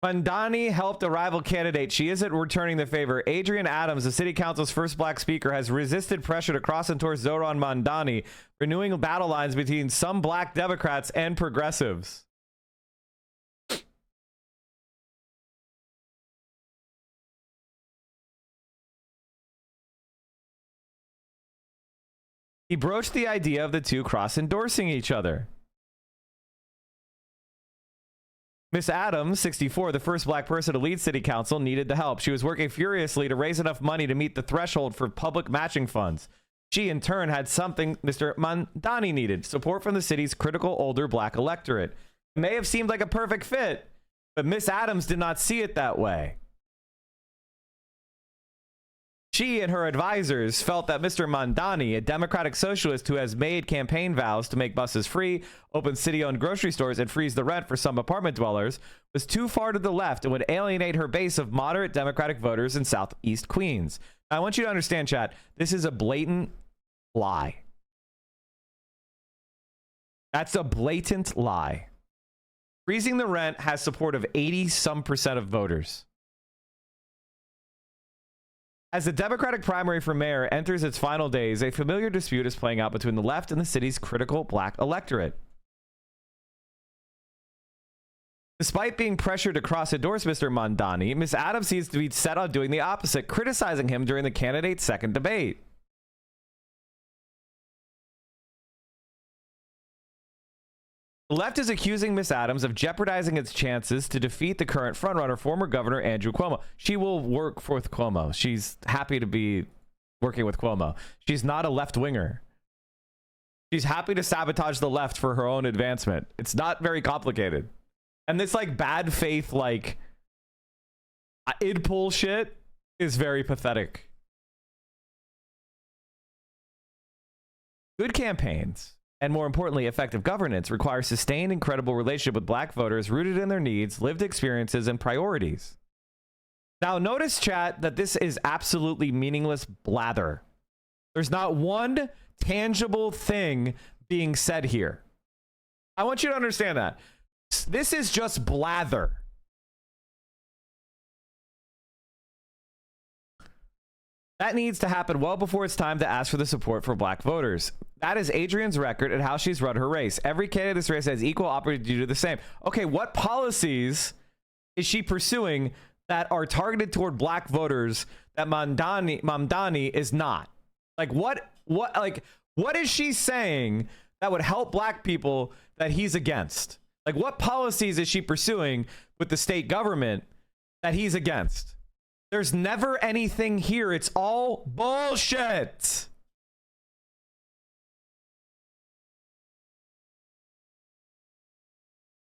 Mamdani helped a rival candidate. She isn't returning the favor. Adrienne Adams, the city council's first black speaker, has resisted pressure to cross and towards Zohran Mamdadni, renewing battle lines between some black Democrats and progressives. He broached the idea of the two cross-endorsing each other. Miss Adams, 64, the first black person to lead city council, needed the help. She was working furiously to raise enough money to meet the threshold for public matching funds. She, in turn, had something Mr. Mamdani needed, support from the city's critical older black electorate. It may have seemed like a perfect fit, but Miss Adams did not see it that way. She and her advisors felt that Mr. Mamdani, a democratic socialist who has made campaign vows to make buses free, open city-owned grocery stores, and freeze the rent for some apartment dwellers, was too far to the left and would alienate her base of moderate democratic voters in Southeast Queens. Now, I want you to understand, chat, this is a blatant lie. That's a blatant lie. Freezing the rent has support of 80-some% of voters. As the Democratic primary for mayor enters its final days, a familiar dispute is playing out between the left and the city's critical black electorate. Despite being pressured to cross-endorse Mr. Mamdani, Ms. Adams seems to be set on doing the opposite, criticizing him during the candidate's second debate. The left is accusing Ms. Adams of jeopardizing its chances to defeat the current frontrunner, former Governor Andrew Cuomo. She will work with Cuomo. She's happy to be working with Cuomo. She's not a left-winger. She's happy to sabotage the left for her own advancement. It's not very complicated. And this like bad faith, like id pull shit is very pathetic. Good campaigns, and more importantly, effective governance, require sustained and credible relationship with black voters rooted in their needs, lived experiences, and priorities. Now, notice, chat, that this is absolutely meaningless blather. There's not one tangible thing being said here. I want you to understand that. This is just blather. That needs to happen well before it's time to ask for the support for black voters. That is Adrienne's record and how she's run her race. Every candidate in this race has equal opportunity to do the same. Okay, what policies is she pursuing that are targeted toward black voters that Mamdani is not? Like what is she saying that would help black people that he's against? Like, what policies is she pursuing with the state government that he's against? There's never anything here. It's all bullshit.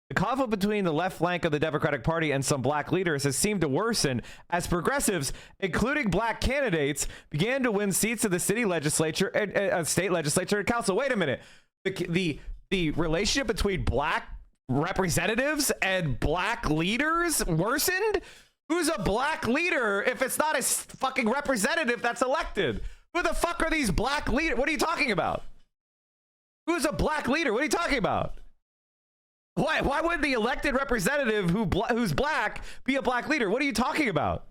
The conflict between the left flank of the Democratic Party and some black leaders has seemed to worsen as progressives, including black candidates, began to win seats in the city legislature and state legislature and council. Wait a minute. The relationship between black representatives and black leaders worsened? Who's a black leader if it's not a fucking representative that's elected? Who the fuck are these black leaders? What are you talking about? Who's a black leader? What are you talking about? Why would the elected representative who's black be a black leader? What are you talking about?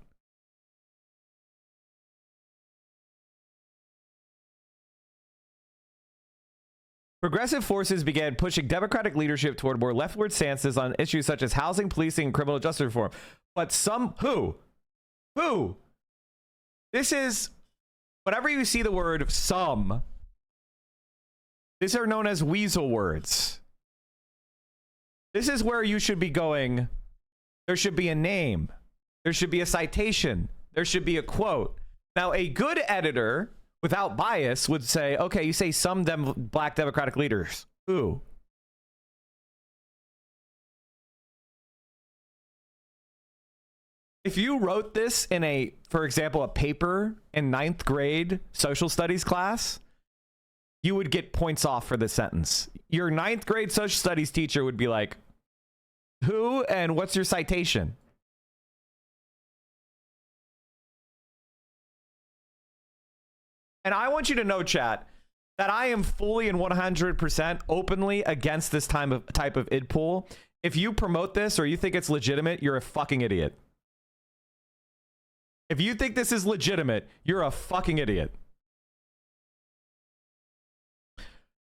Progressive forces began pushing Democratic leadership toward more leftward stances on issues such as housing, policing, and criminal justice reform. But who? This is, whenever you see the word some, these are known as weasel words. This is where you should be going. There should be a name. There should be a citation. There should be a quote. Now, a good editor without bias would say, okay, you say some black Democratic leaders. Who? If you wrote this in for example, a paper in 9th grade social studies class, you would get points off for this sentence. Your 9th grade social studies teacher would be like, who and what's your citation? And I want you to know, chat, that I am fully and 100% openly against this type of id pool if you promote this or you think it's legitimate, you're a fucking idiot. If you think this is legitimate, you're a fucking idiot.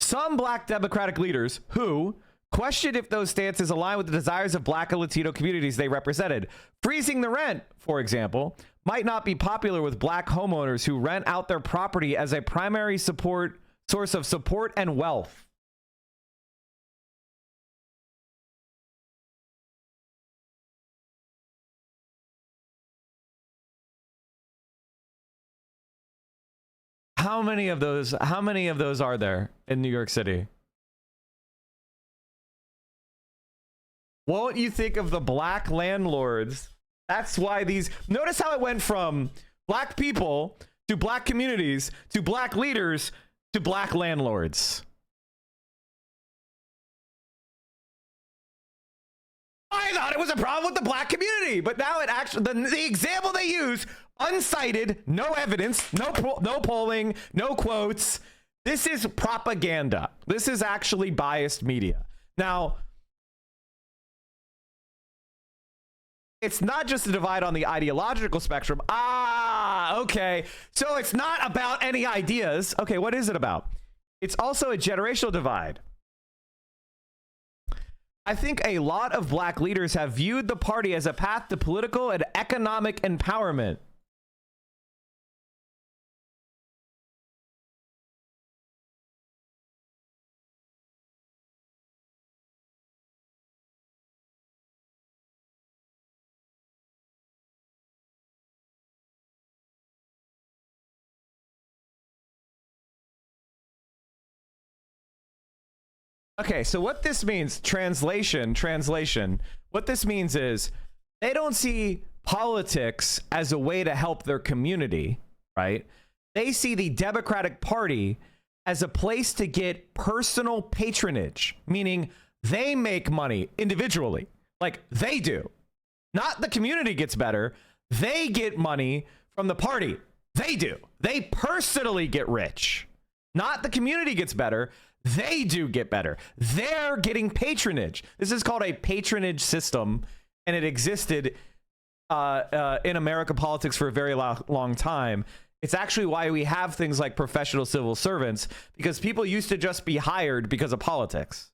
Some black Democratic leaders who questioned if those stances align with the desires of black and Latino communities they represented. Freezing the rent, for example, might not be popular with black homeowners who rent out their property as a primary source of support and wealth. How many of those are there in New York City? What do you think of the black landlords? That's why these, notice how it went from black people to black communities to black leaders to black landlords. I thought it was a problem with the black community, but now it actually, the example they use, uncited, no evidence, no polling, no quotes. This is propaganda. This is actually biased media. Now, it's not just a divide on the ideological spectrum. Ah, okay. So it's not about any ideas. Okay, what is it about? It's also a generational divide. I think a lot of black leaders have viewed the party as a path to political and economic empowerment. Okay, so what this means, translation, what this means is they don't see politics as a way to help their community, right? They see the Democratic Party as a place to get personal patronage, meaning they make money individually, like they do. Not the community gets better. They get money from the party. They do. They personally get rich. Not the community gets better. They do get better. They're getting patronage. This is called a patronage system, and it existed in American politics for a very long time. It's actually why we have things like professional civil servants, because people used to just be hired because of politics.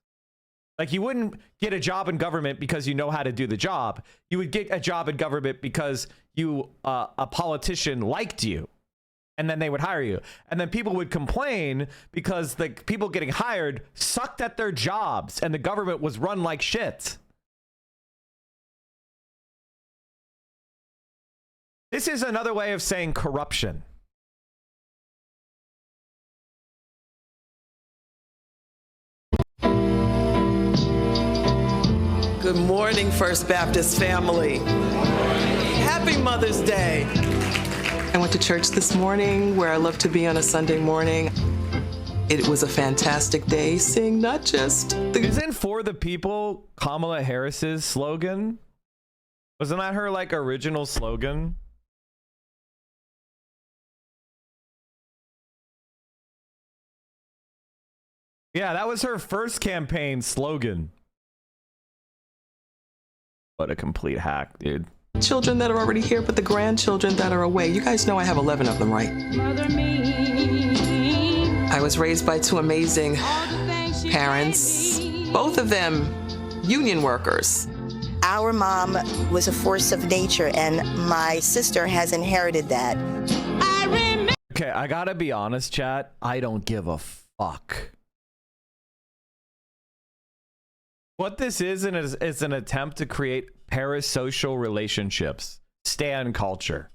Like, you wouldn't get a job in government because you know how to do the job. You would get a job in government because you a politician liked you. And then they would hire you. And then people would complain because the people getting hired sucked at their jobs and the government was run like shit. This is another way of saying corruption. Good morning, First Baptist family. Happy Mother's Day. I went to church this morning, where I love to be on a Sunday morning. It was a fantastic day, seeing not just the... Isn't For the People Kamala Harris's slogan? Wasn't that her, like, original slogan? Yeah, that was her first campaign slogan. What a complete hack, dude. Children that are already here, but the grandchildren that are away. You guys know I have 11 of them, right? I was raised by two amazing parents, both of them union workers. Our mom was a force of nature, and my sister has inherited that. Okay, I gotta be honest, chat. I don't give a fuck. What this is an attempt to create parasocial relationships, stan culture.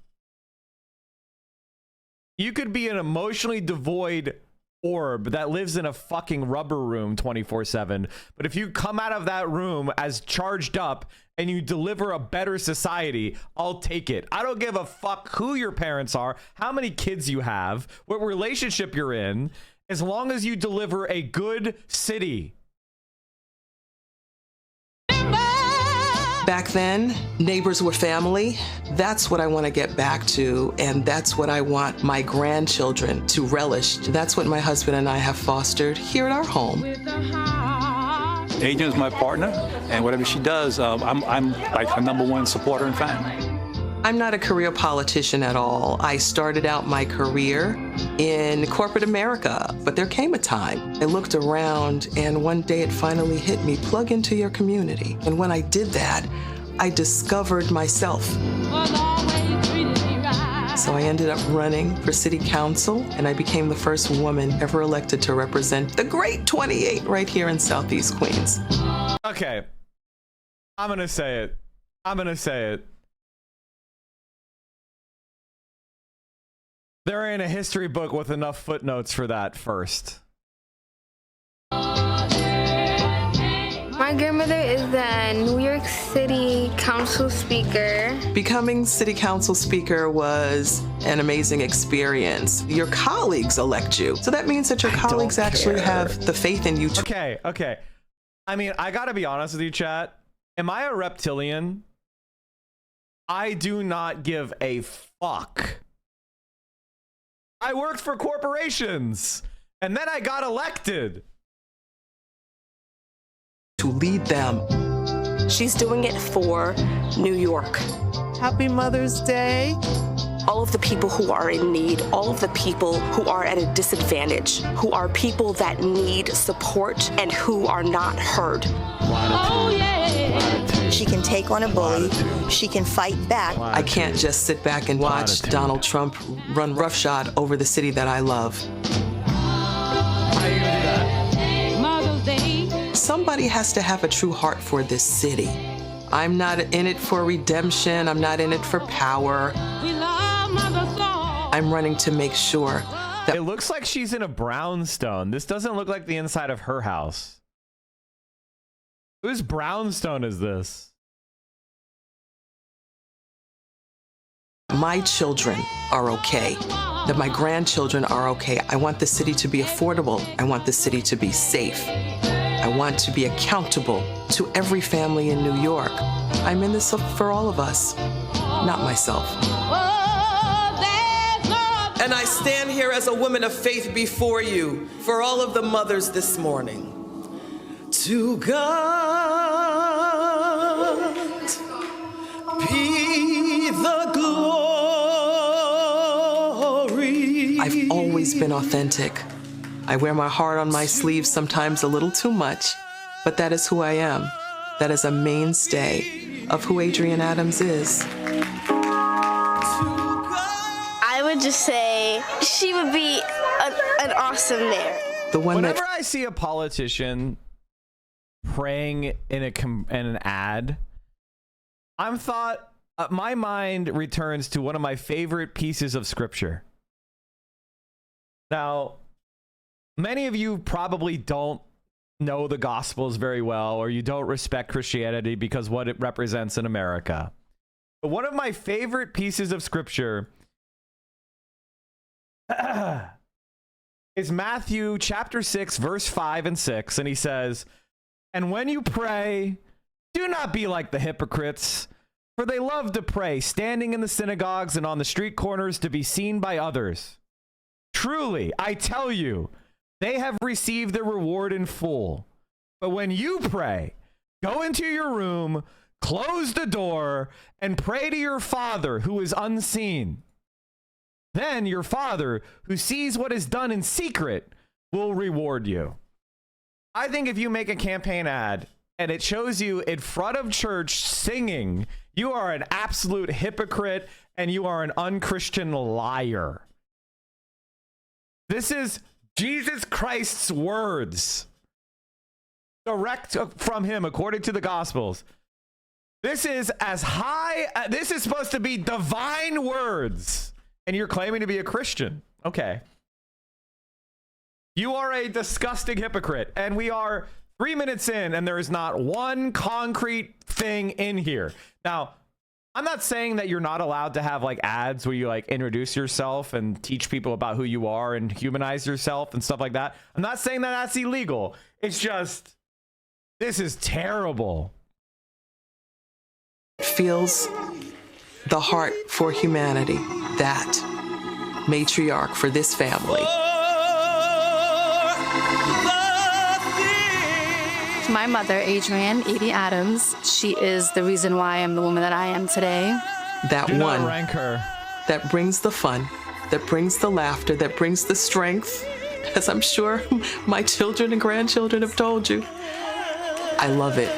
You could be an emotionally devoid orb that lives in a fucking rubber room 24/7, but if you come out of that room as charged up and you deliver a better society, I'll take it. I don't give a fuck who your parents are, how many kids you have, what relationship you're in, as long as you deliver a good city. Back then, neighbors were family. That's what I want to get back to, and that's what I want my grandchildren to relish. That's what my husband and I have fostered here at our home. Adrienne's my partner, and whatever she does, I'm like her #1 supporter and fan. I'm not a career politician at all. I started out my career in corporate America, but there came a time I looked around and one day it finally hit me, plug into your community. And when I did that, I discovered myself. So I ended up running for city council and I became the first woman ever elected to represent the great 28 right here in Southeast Queens. Okay. I'm gonna say it. There ain't a history book with enough footnotes for that first. My grandmother is the New York City Council Speaker. Becoming City Council Speaker was an amazing experience. Your colleagues elect you. So that means that your colleagues actually have the faith in you. Okay. I mean, I gotta be honest with you, chat. Am I a reptilian? I do not give a fuck. I worked for corporations, and then I got elected. To lead them. She's doing it for New York. Happy Mother's Day. All of the people who are in need, all of the people who are at a disadvantage, who are people that need support and who are not heard. Oh, yeah. She can take on a bully. She can fight back. I can't just sit back and watch Donald Trump run roughshod over the city that I love. How are you gonna do that? Somebody has to have a true heart for this city. I'm not in it for redemption. I'm not in it for power. I'm running to make sure that... It looks like she's in a brownstone. This doesn't look like the inside of her house. Whose brownstone is this? My children are okay, that my grandchildren are okay. I want the city to be affordable. I want the city to be safe. I want to be accountable to every family in New York. I'm in this for all of us, not myself. And I stand here as a woman of faith before you for all of the mothers this morning. To God be the glory. I've always been authentic. I wear my heart on my sleeve, sometimes a little too much, but that is who I am. That is a mainstay of who Adrienne Adams is. I would just say she would be an awesome mayor. Whenever I see a politician praying in an ad, my mind returns to one of my favorite pieces of scripture. Now, many of you probably don't know the Gospels very well, or you don't respect Christianity because what it represents in America. But one of my favorite pieces of scripture is Matthew chapter 6, verse 5 and 6. And he says, "And when you pray, do not be like the hypocrites, for they love to pray, standing in the synagogues and on the street corners to be seen by others. Truly, I tell you, they have received their reward in full. But when you pray, go into your room, close the door, and pray to your Father who is unseen. Then your Father, who sees what is done in secret, will reward you." I think if you make a campaign ad and it shows you in front of church singing, you are an absolute hypocrite and you are an unchristian liar. This is Jesus Christ's words, direct from him according to the Gospels. This is this is supposed to be divine words, and you're claiming to be a Christian. Okay. You are a disgusting hypocrite, and we are 3 minutes in, and there is not one concrete thing in here. Now, I'm not saying that you're not allowed to have like ads where you like introduce yourself and teach people about who you are and humanize yourself and stuff like that. I'm not saying that that's illegal. It's just, this is terrible. Feels the heart for humanity, that matriarch for this family. My mother, Adrienne Adams, she is the reason why I'm the woman that I am today. That Do one not rank her. that brings the fun, that brings the laughter, that brings the strength, as I'm sure my children and grandchildren have told you. I love it.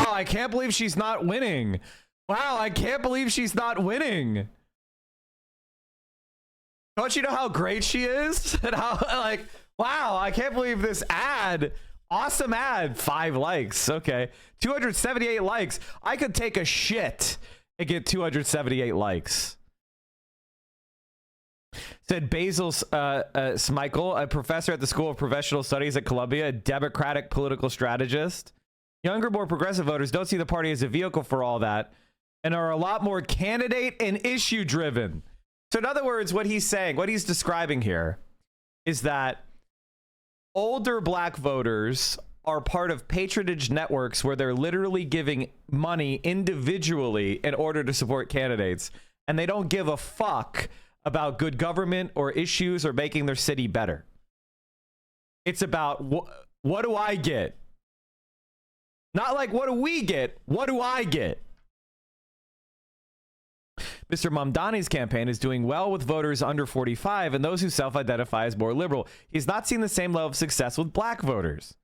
Oh, I can't believe she's not winning. Wow, I can't believe she's not winning. Don't you know how great she is? And how, like, wow, I can't believe this ad. Awesome ad. 5 likes. Okay. 278 likes. I could take a shit and get 278 likes. Said Basil Smykel, a professor at the School of Professional Studies at Columbia, a Democratic political strategist. Younger, more progressive voters don't see the party as a vehicle for all that and are a lot more candidate and issue driven. So in other words, what he's saying, what he's describing here is that older black voters are part of patronage networks where they're literally giving money individually in order to support candidates. And they don't give a fuck about good government or issues or making their city better. It's about what do I get? Not like, what do we get? What do I get? Mr. Mamdani's campaign is doing well with voters under 45 and those who self-identify as more liberal. He's not seen the same level of success with black voters.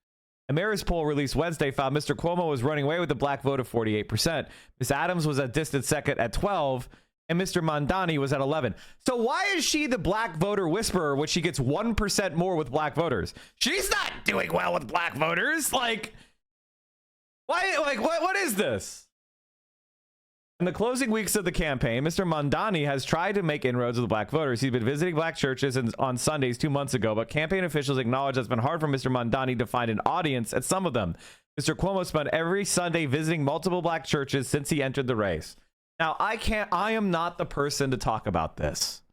A Marist poll released Wednesday found Mr. Cuomo was running away with a black vote of 48%. Ms. Adams was a distant second at 12%, and Mr. Mamdani was at 11%. So why is she the black voter whisperer when she gets 1% more with black voters? She's not doing well with black voters. Like, why? Like, what is this? In the closing weeks of the campaign, Mr. Mamdani has tried to make inroads with black voters. He's been visiting black churches on Sundays 2 months ago, but campaign officials acknowledge it's been hard for Mr. Mamdani to find an audience at some of them. Mr. Cuomo spent every Sunday visiting multiple black churches since he entered the race. Now, I am not the person to talk about this.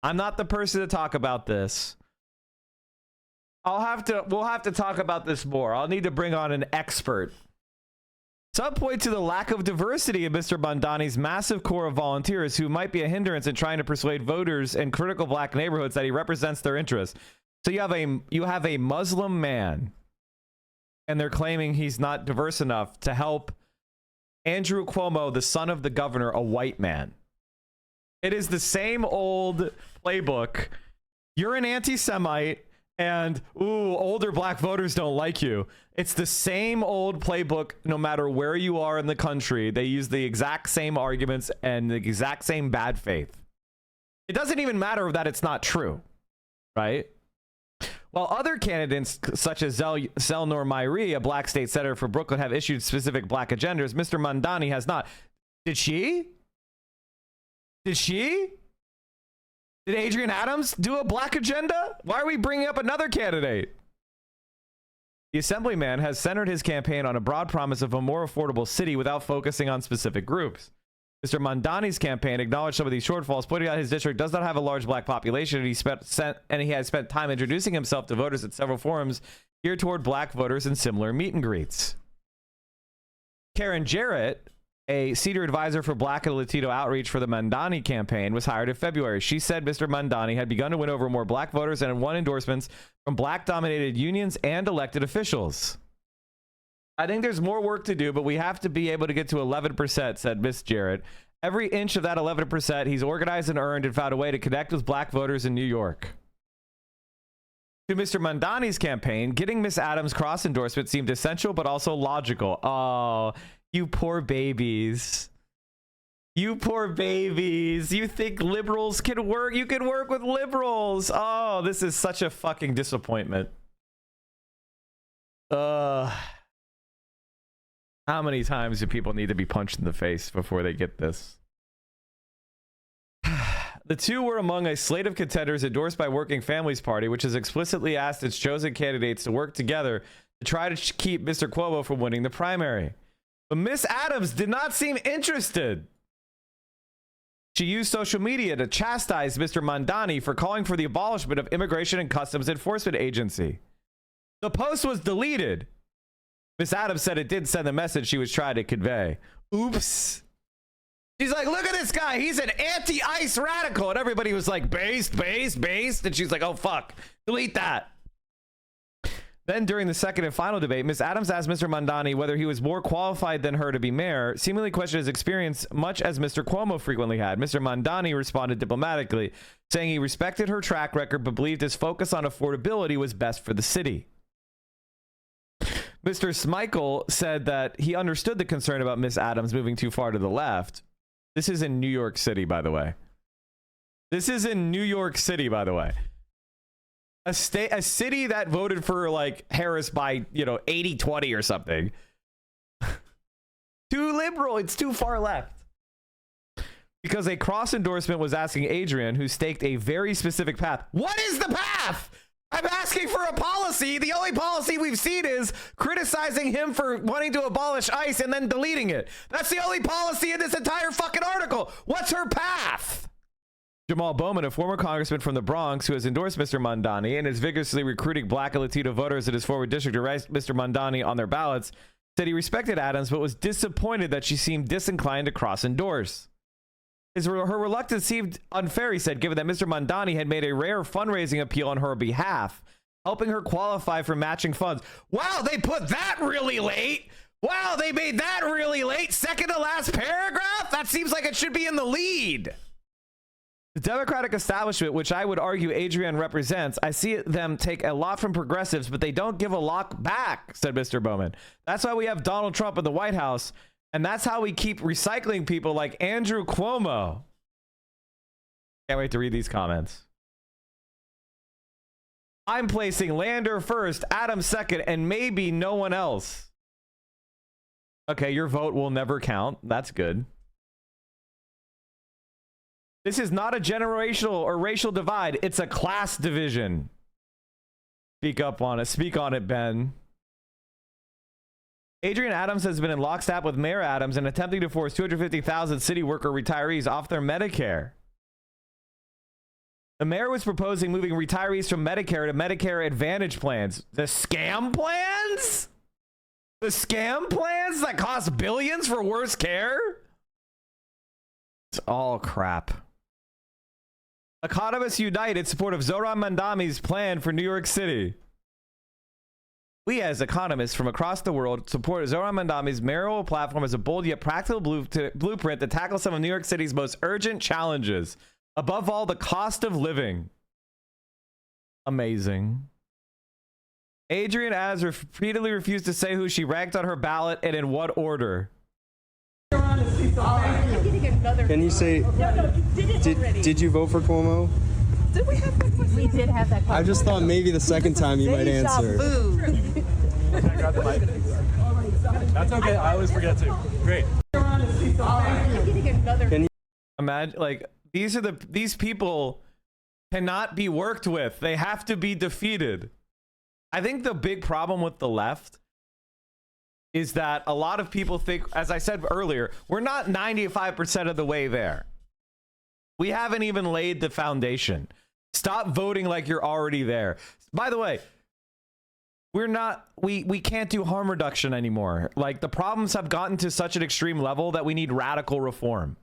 I'm not the person to talk about this. We'll have to talk about this more. I'll need to bring on an expert. Some point to the lack of diversity in Mr. Mamdani's massive core of volunteers who might be a hindrance in trying to persuade voters in critical black neighborhoods that he represents their interests. So you have a Muslim man, and they're claiming he's not diverse enough to help Andrew Cuomo, the son of the governor, a white man. It is the same old playbook. You're an anti-Semite, and older black voters don't like you. It's the same old playbook no matter where you are in the country. They use the exact same arguments and the exact same bad faith. It doesn't even matter that it's not true, right? While other candidates such as Zelnor Myrie, a black state senator for Brooklyn, have issued specific black agendas, Mr. Mamdani has not. Did she? Did Adrienne Adams do a black agenda? Why are we bringing up another candidate? The Assemblyman has centered his campaign on a broad promise of a more affordable city without focusing on specific groups. Mr. Mamdani's campaign acknowledged some of these shortfalls, pointing out his district does not have a large black population, and he has spent time introducing himself to voters at several forums geared toward black voters and similar meet and greets. Karen Jarrett, a senior advisor for Black and Latino outreach for the Mamdani campaign, was hired in February. She said Mr. Mamdani had begun to win over more black voters and won endorsements from black-dominated unions and elected officials. I think there's more work to do, but we have to be able to get to 11%, said Miss Jarrett. Every inch of that 11%, he's organized and earned and found a way to connect with black voters in New York. To Mr. Mamdani's campaign, getting Miss Adams' cross endorsement seemed essential, but also logical. Oh, you poor babies. You poor babies. You think liberals can work? You can work with liberals. Oh, this is such a fucking disappointment. How many times do people need to be punched in the face before they get this? The two were among a slate of contenders endorsed by Working Families Party, which has explicitly asked its chosen candidates to work together to try to keep Mr. Cuomo from winning the primary. But Miss Adams did not seem interested. She used social media to chastise Mr. Mamdani for calling for the abolishment of Immigration and Customs Enforcement Agency. The post was deleted. Miss Adams said it did send the message she was trying to convey. Oops. She's like, look at this guy. He's an anti-ICE radical. And everybody was like, based. And she's like, oh, fuck. Delete that. Then during the second and final debate, Ms. Adams asked Mr. Mamdani whether he was more qualified than her to be mayor, seemingly questioned his experience much as Mr. Cuomo frequently had. Mr. Mamdani responded diplomatically, saying he respected her track record but believed his focus on affordability was best for the city. Mr. Smikle said that he understood the concern about Ms. Adams moving too far to the left. This is in New York City, by the way. This is in New York City, by the way. A city that voted for like Harris by, you know, 80-20 or something. Too liberal. It's too far left. Because a cross endorsement was asking Adrienne, who staked a very specific path. What is the path? I'm asking for a policy. The only policy we've seen is criticizing him for wanting to abolish ICE and then deleting it. That's the only policy in this entire fucking article. What's her path? Jamal Bowman, a former congressman from the Bronx who has endorsed Mr. Mamdani and is vigorously recruiting black and Latino voters in his forward district to write Mr. Mamdani on their ballots, said he respected Adams but was disappointed that she seemed disinclined to cross-endorse. Her reluctance seemed unfair, he said, given that Mr. Mamdani had made a rare fundraising appeal on her behalf, helping her qualify for matching funds. Wow, they put that really late. Wow, they made that really late. Second to last paragraph? That seems like it should be in the lead. The Democratic establishment, which I would argue Adrienne represents, I see them take a lot from progressives, but they don't give a lot back, said Mr. Bowman. That's why we have Donald Trump in the White House, and that's how we keep recycling people like Andrew Cuomo. Can't wait to read these comments. I'm placing Lander first, Adams second, and maybe no one else. Okay, your vote will never count. That's good. This is not a generational or racial divide. It's a class division. Speak up on it. Speak on it, Ben. Adrienne Adams has been in lockstep with Mayor Adams in attempting to force 250,000 city worker retirees off their Medicare. The mayor was proposing moving retirees from Medicare to Medicare Advantage plans. The scam plans? The scam plans that cost billions for worse care? It's all crap. Economists unite in support of Zohran Mamdani's plan for New York City. We, as economists from across the world, support Zohran Mamdani's mayoral platform as a bold yet practical blueprint that tackles some of New York City's most urgent challenges. Above all, the cost of living. Amazing. Adrienne Adams repeatedly refused to say who she ranked on her ballot and in what order. Can you say, did you vote for Cuomo? Did we have that question? We did have that question. I just thought maybe the second time you might answer. Can I grab the mic? That's okay. I always forget too. Great. Can you imagine, like, these people cannot be worked with. They have to be defeated. I think the big problem with the left is that a lot of people think, as I said earlier, we're not 95% of the way there. We haven't even laid the foundation. Stop voting like you're already there. By the way, we can't do harm reduction anymore. Like, the problems have gotten to such an extreme level that we need radical reform.